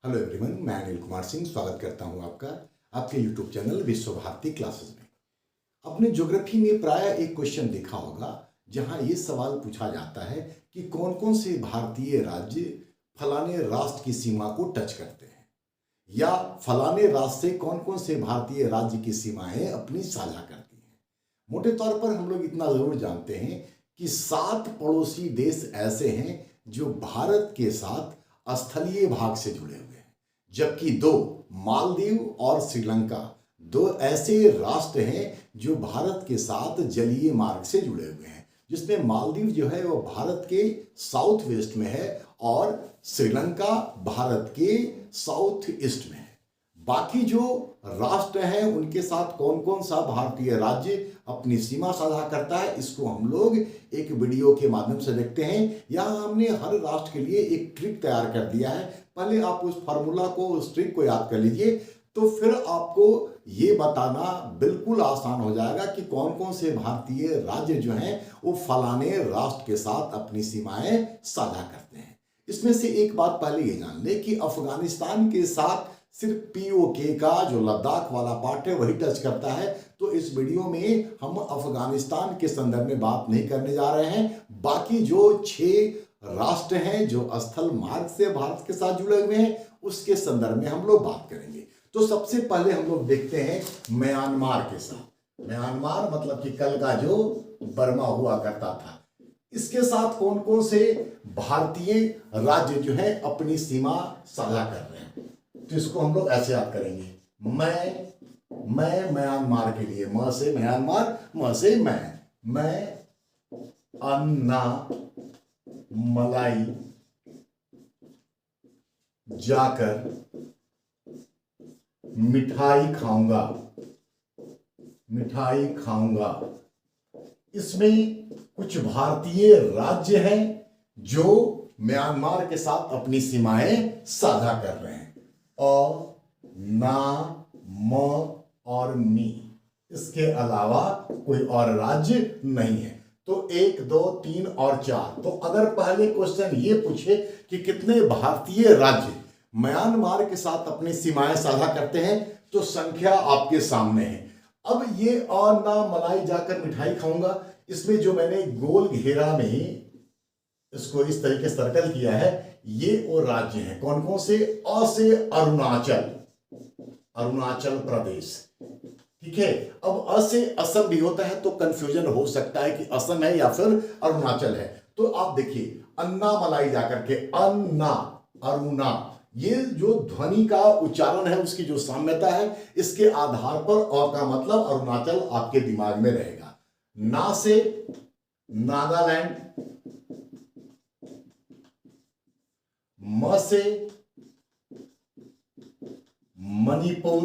Hello everyone, मैं अनिल कुमार सिंह स्वागत करता हूं आपका आपके यूट्यूब चैनल विश्व भारती क्लासेस में। अपने ज्योग्राफी में प्राय एक क्वेश्चन देखा होगा जहां ये सवाल पूछा जाता है कि कौन कौन से भारतीय राज्य फलाने राष्ट्र की सीमा को टच करते हैं, या फलाने राष्ट्र से कौन कौन से भारतीय राज्य की सीमाएं अपनी साझा करती हैं। मोटे तौर पर हम लोग इतना जरूर जानते हैं कि 7 पड़ोसी देश ऐसे हैं जो भारत के साथ स्थलीय भाग से जुड़े हुए हैं, जबकि 2 मालदीव और श्रीलंका 2 ऐसे राष्ट्र हैं जो भारत के साथ जलीय मार्ग से जुड़े हुए हैं, जिसमें मालदीव जो है वो भारत के साउथ वेस्ट में है और श्रीलंका भारत के साउथ ईस्ट में है। बाकी जो राष्ट्र हैं उनके साथ कौन कौन सा भारतीय राज्य अपनी सीमा साझा करता है, इसको हम लोग एक वीडियो के माध्यम से देखते हैं। यहाँ हमने हर राष्ट्र के लिए एक ट्रिक तैयार कर दिया है। पहले आप उस फार्मूला को, उस ट्रिक को याद कर लीजिए, तो फिर आपको ये बताना बिल्कुल आसान हो जाएगा कि कौन कौन से भारतीय राज्य जो हैं वो फलाने राष्ट्र के साथ अपनी सीमाएं साझा करते हैं। इसमें से एक बात पहले ये जान ले कि अफगानिस्तान के साथ सिर्फ पीओके का जो लद्दाख वाला पार्ट है वही टच करता है, तो इस वीडियो में हम अफगानिस्तान के संदर्भ में बात नहीं करने जा रहे हैं। बाकी जो 6 राष्ट्र हैं जो स्थल मार्ग से भारत के साथ जुड़े हुए हैं उसके संदर्भ में हम लोग बात करेंगे। तो सबसे पहले हम लोग देखते हैं म्यांमार के साथ। म्यांमार मतलब कि कल का जो बर्मा हुआ करता था, इसके साथ कौन कौन से भारतीय राज्य जो है अपनी सीमा साझा कर रहे हैं, तो इसको हम लोग ऐसे याद करेंगे। मैं म्यांमार के लिए म से म्यांमार, म से मैं अन्ना मलाई जाकर मिठाई खाऊंगा। इसमें कुछ भारतीय राज्य हैं जो म्यांमार के साथ अपनी सीमाएं साझा कर रहे हैं। और ना, म और मी, इसके अलावा कोई और राज्य नहीं है। तो 1, 2, 3 और 4। तो अगर पहले क्वेश्चन ये पूछे कि कितने भारतीय राज्य म्यांमार के साथ अपनी सीमाएं साझा करते हैं, तो संख्या आपके सामने है। अब ये और ना मलाई जाकर मिठाई खाऊंगा, इसमें जो मैंने गोल घेरा में इसको इस तरीके सर्कल किया है, ये वो राज्य हैं। कौन कौन से? अ से अरुणाचल प्रदेश, ठीक है। अब अ से असम भी होता है तो कंफ्यूजन हो सकता है कि असम है या फिर अरुणाचल है। तो आप देखिए अन्ना मलाई जाकर के अन्ना, अरुणा, ये जो ध्वनि का उच्चारण है उसकी जो साम्यता है, इसके आधार पर अ का मतलब अरुणाचल आपके दिमाग में रहेगा। ना से नागालैंड, म से मणिपुर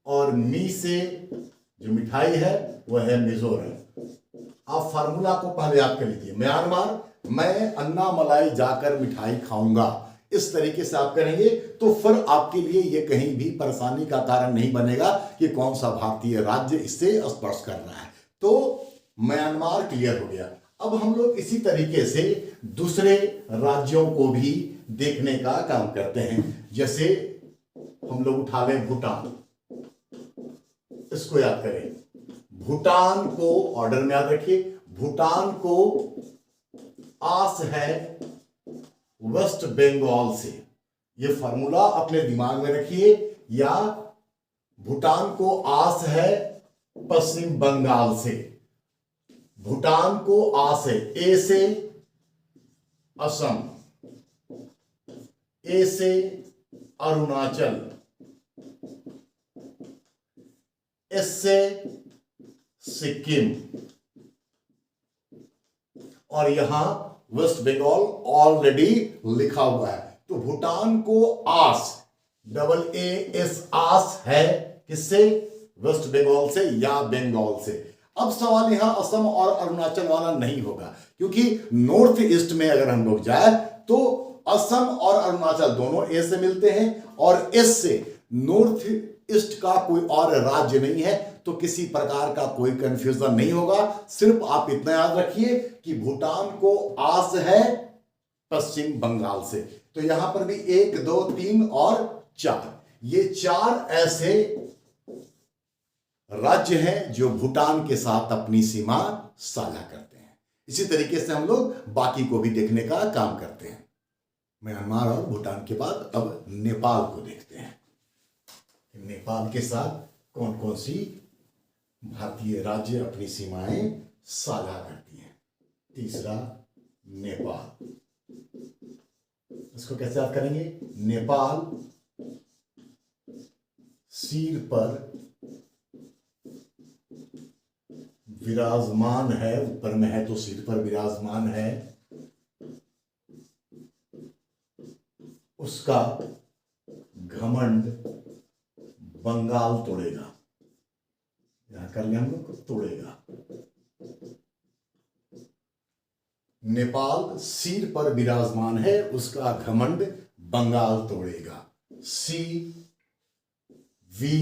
और मी से जो मिठाई है वह है मिजोरम। आप फार्मूला को पहले याद कर लीजिए। म्यांमार, मैं अन्ना मलाई जाकर मिठाई खाऊंगा, इस तरीके से आप करेंगे तो फिर आपके लिए यह कहीं भी परेशानी का कारण नहीं बनेगा कि कौन सा भारतीय राज्य इससे स्पर्श कर रहा है। तो म्यांमार क्लियर हो गया। अब हम लोग इसी तरीके से दूसरे राज्यों को भी देखने का काम करते हैं। जैसे हम लोग उठा लें भूटान, इसको याद करें। भूटान को ऑर्डर में याद रखिए। भूटान को आस है वेस्ट बंगाल से, ये फार्मूला अपने दिमाग में रखिए। या भूटान को आस है पश्चिम बंगाल से। भूटान को आस है ए से असम, ए से अरुणाचल, एस से सिक्किम, और यहां वेस्ट बंगाल ऑलरेडी लिखा हुआ है। तो भूटान को आस, डबल ए एस, आस है किससे? वेस्ट बंगाल से या बंगाल से। अब सवाल यहां असम और अरुणाचल वाला नहीं होगा, क्योंकि नॉर्थ ईस्ट में अगर हम लोग जाए तो असम और अरुणाचल दोनों ए से मिलते हैं और एस से नॉर्थ ईस्ट का कोई और राज्य नहीं है, तो किसी प्रकार का कोई कंफ्यूजन नहीं होगा। सिर्फ आप इतना याद रखिए कि भूटान को आस है पश्चिम बंगाल से। तो यहां पर भी 1 2 3 और 4, ये 4 ऐसे राज्य हैं जो भूटान के साथ अपनी सीमा साझा करते हैं। इसी तरीके से हम लोग बाकी को भी देखने का काम करते हैं। म्यांमार और भूटान के बाद अब नेपाल को देखते हैं। नेपाल के साथ कौन कौन सी भारतीय राज्य अपनी सीमाएं साझा करती हैं। तीसरा नेपाल, इसको कैसे याद करेंगे? नेपाल सिर पर विराजमान है, ऊपर में है तो सिर पर विराजमान है, उसका घमंड बंगाल तोड़ेगा। यहां कर लिया हम लोग को, तोड़ेगा। नेपाल सिर पर विराजमान है, उसका घमंड बंगाल तोड़ेगा। सी वी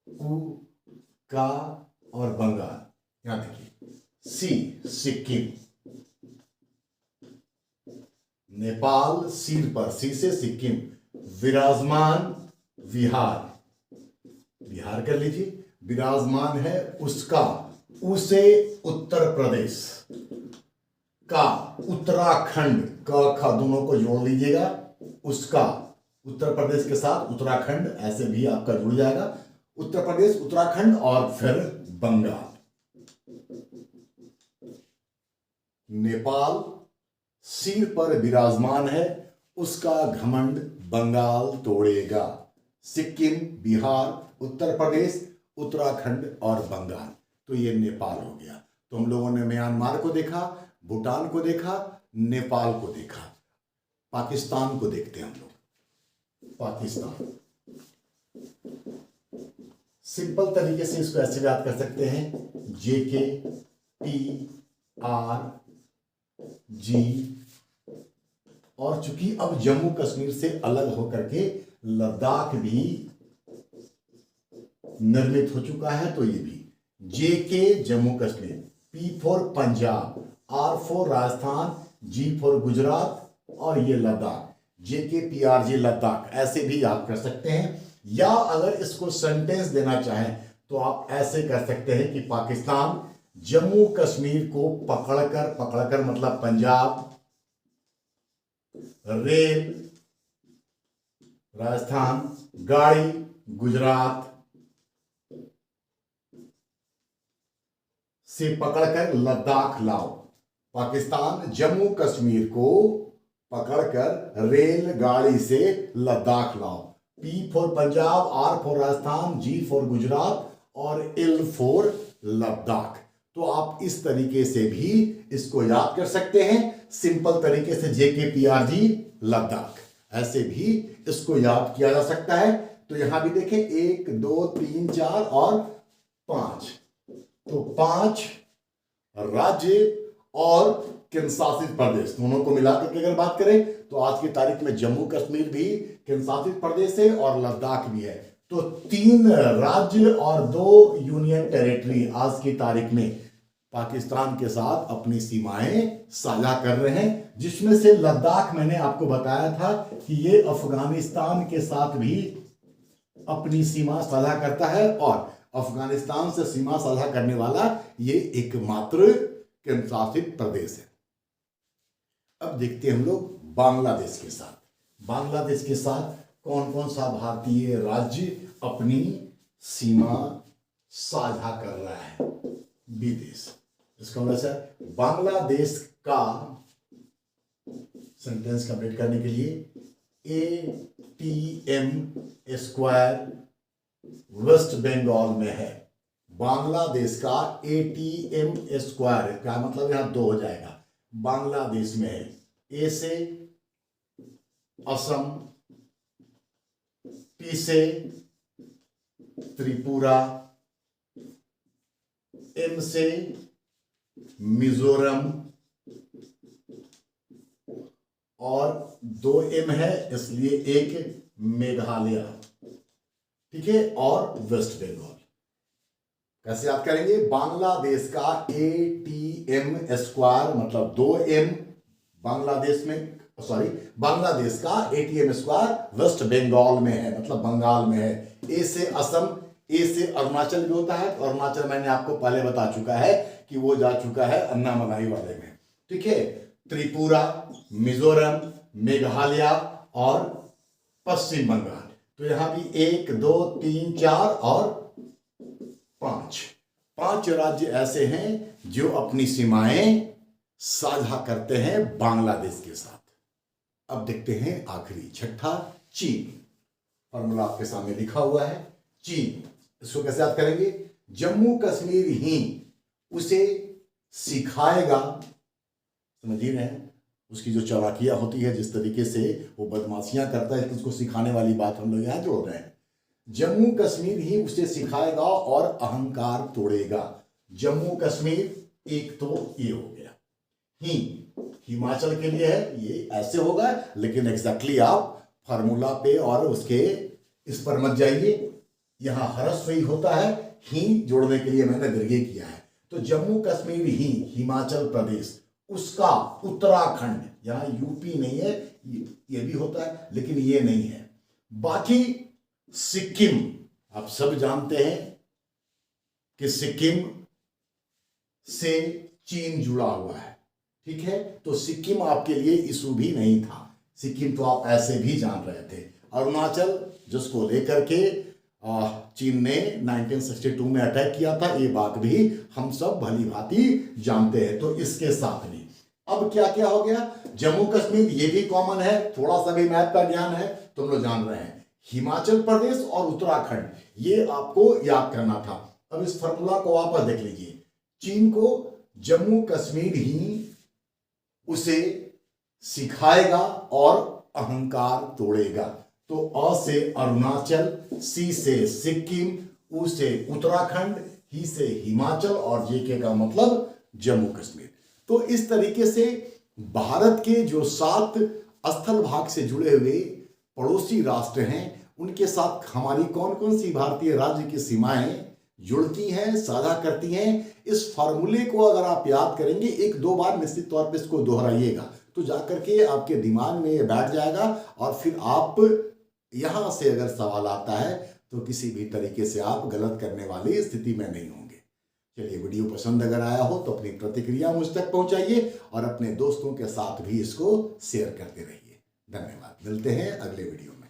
उ का और बंगाल, यहां देखिए, सी सिक्किम, नेपाल सिर पर, सी से सिक्किम, विराजमान बिहार, बिहार कर लीजिए, विराजमान है उसका, उसे उत्तर प्रदेश का, उत्तराखंड का खा दोनों को जोड़ लीजिएगा, उसका, उत्तर प्रदेश के साथ उत्तराखंड ऐसे भी आपका जुड़ जाएगा, उत्तर प्रदेश, उत्तराखंड और फिर बंगाल। नेपाल सिर पर विराजमान है, उसका घमंड बंगाल तोड़ेगा। सिक्किम, बिहार, उत्तर प्रदेश, उत्तराखंड और बंगाल, तो ये नेपाल हो गया। तो हम लोगों ने म्यांमार को देखा, भूटान को देखा, नेपाल को देखा। पाकिस्तान को देखते हैं हम लोग। पाकिस्तान सिंपल तरीके से इसको ऐसे याद कर सकते हैं, JKPRG, और चूंकि अब जम्मू कश्मीर से अलग होकर के लद्दाख भी निर्मित हो चुका है, तो ये भी JK Jammu Kashmir, P for Punjab, R for Rajasthan, G for Gujarat और ये लद्दाख, JKPRG लद्दाख, ऐसे भी याद कर सकते हैं। या अगर इसको सेंटेंस देना चाहें तो आप ऐसे कर सकते हैं कि पाकिस्तान जम्मू कश्मीर को पकड़कर मतलब पंजाब, रेल राजस्थान, गाड़ी गुजरात से पकड़कर लद्दाख लाओ। पाकिस्तान जम्मू कश्मीर को पकड़कर रेलगाड़ी से लद्दाख लाओ। P for Punjab, R for Rajasthan, G for Gujarat और L फॉर लद्दाख। तो आप इस तरीके से भी इसको याद कर सकते हैं, सिंपल तरीके से JKPRG लद्दाख, ऐसे भी इसको याद किया जा सकता है। तो यहां भी देखें 1 2 3 4 और 5, तो 5 राज्य और केंद्रशासित प्रदेश दोनों को मिलाकर के अगर बात करें तो आज की तारीख में जम्मू कश्मीर भी केंद्रशासित प्रदेश है और लद्दाख भी है। तो 3 राज्य और 2 यूनियन टेरिटरी आज की तारीख में पाकिस्तान के साथ अपनी सीमाएं साझा कर रहे हैं, जिसमें से लद्दाख मैंने आपको बताया था कि ये अफगानिस्तान के साथ भी अपनी सीमा साझा करता है और अफगानिस्तान से सीमा साझा करने वाला ये एकमात्र केंद्रशासित प्रदेश है। अब देखते हैं हम लोग बांग्लादेश के साथ। बांग्लादेश के साथ कौन कौन सा भारतीय राज्य अपनी सीमा साझा कर रहा है? विदेश। इसका मतलब है बांग्लादेश का सेंटेंस कंप्लीट करने के लिए ATM स्क्वायर वेस्ट बंगाल में है। बांग्लादेश का ATM स्क्वायर, क्या मतलब यहां 2 हो जाएगा, बांग्लादेश में है। A से असम, T से त्रिपुरा, M से मिजोरम और 2 M है इसलिए 1 मेघालय, ठीक है, और वेस्ट बंगाल। कैसे याद करेंगे? बांग्लादेश का ATM स्क्वायर मतलब 2 M बांग्लादेश में सॉरी बांग्लादेश का एटीएम स्क्वायर वेस्ट बंगाल में है, मतलब बंगाल में है। ए से असम, ए से अरुणाचल भी होता है। अरुणाचल मैंने आपको पहले बता चुका है कि वो जा चुका है अन्नामलाई वाले में, ठीक है। त्रिपुरा, मिजोरम, मेघालय और पश्चिम बंगाल। तो यहां भी 1 2 3 4 और 5 राज्य ऐसे हैं जो अपनी सीमाएं साझा करते हैं बांग्लादेश के साथ। अब देखते हैं आखिरी छठा, चीन। फॉर्मूला आपके सामने लिखा हुआ है, चीन। इसको कैसे याद करेंगे? जम्मू कश्मीर ही उसे सिखाएगा। समझ ही रहे हैं उसकी जो चालाकियां होती है, जिस तरीके से वो बदमाशियां करता है, उसको सिखाने वाली बात हम लोग यहां जोड़ रहे हैं। जम्मू कश्मीर ही उसे सिखाएगा और अहंकार तोड़ेगा। जम्मू कश्मीर एक तो ये हो गया। हिमाचल के लिए है, ये ऐसे होगा, लेकिन एग्जैक्टली आप फार्मूला पे और उसके इस पर मत जाइए। यहां ह्रस्व ही होता है, ही जोड़ने के लिए मैंने दीर्घ किया है। तो जम्मू कश्मीर ही, हिमाचल प्रदेश, उसका उत्तराखंड, यहां यूपी नहीं है, ये भी होता है लेकिन ये नहीं है। बाकी सिक्किम, आप सब जानते हैं कि सिक्किम से चीन जुड़ा हुआ है, ठीक है। तो सिक्किम आपके लिए इशू भी नहीं था, सिक्किम तो आप ऐसे भी जान रहे थे। अरुणाचल, जिसको लेकर के चीन ने 1962 में अटैक किया था, ये बात भी हम सब भली भांति जानते हैं। तो इसके साथ भी अब क्या क्या हो गया? जम्मू कश्मीर ये भी कॉमन है, थोड़ा सा भी मैप का ज्ञान है तुम लोग जान रहे हैं। हिमाचल प्रदेश और उत्तराखंड ये आपको याद करना था। अब इस फॉर्मूला को वापस देख लीजिए। चीन को जम्मू कश्मीर ही उसे सिखाएगा और अहंकार तोड़ेगा। तो अ से अरुणाचल, सी से सिक्किम, उ से उत्तराखंड, ही से हिमाचल और जे का मतलब जम्मू कश्मीर। तो इस तरीके से भारत के जो 7 स्थल भाग से जुड़े हुए पड़ोसी राष्ट्र हैं, उनके साथ हमारी कौन कौन सी भारतीय राज्य की सीमाएं जुड़ती हैं, साझा करती हैं। इस फार्मूले को अगर आप याद करेंगे, 1-2 बार निश्चित तौर पे इसको दोहराइएगा, तो जाकर के आपके दिमाग में ये बैठ जाएगा। और फिर आप यहां से अगर सवाल आता है तो किसी भी तरीके से आप गलत करने वाली स्थिति में नहीं होंगे। चलिए, वीडियो पसंद अगर आया हो तो अपनी प्रतिक्रिया मुझ तक पहुंचाइए और अपने दोस्तों के साथ भी इसको शेयर करते रहिए। धन्यवाद। मिलते हैं अगले वीडियो में।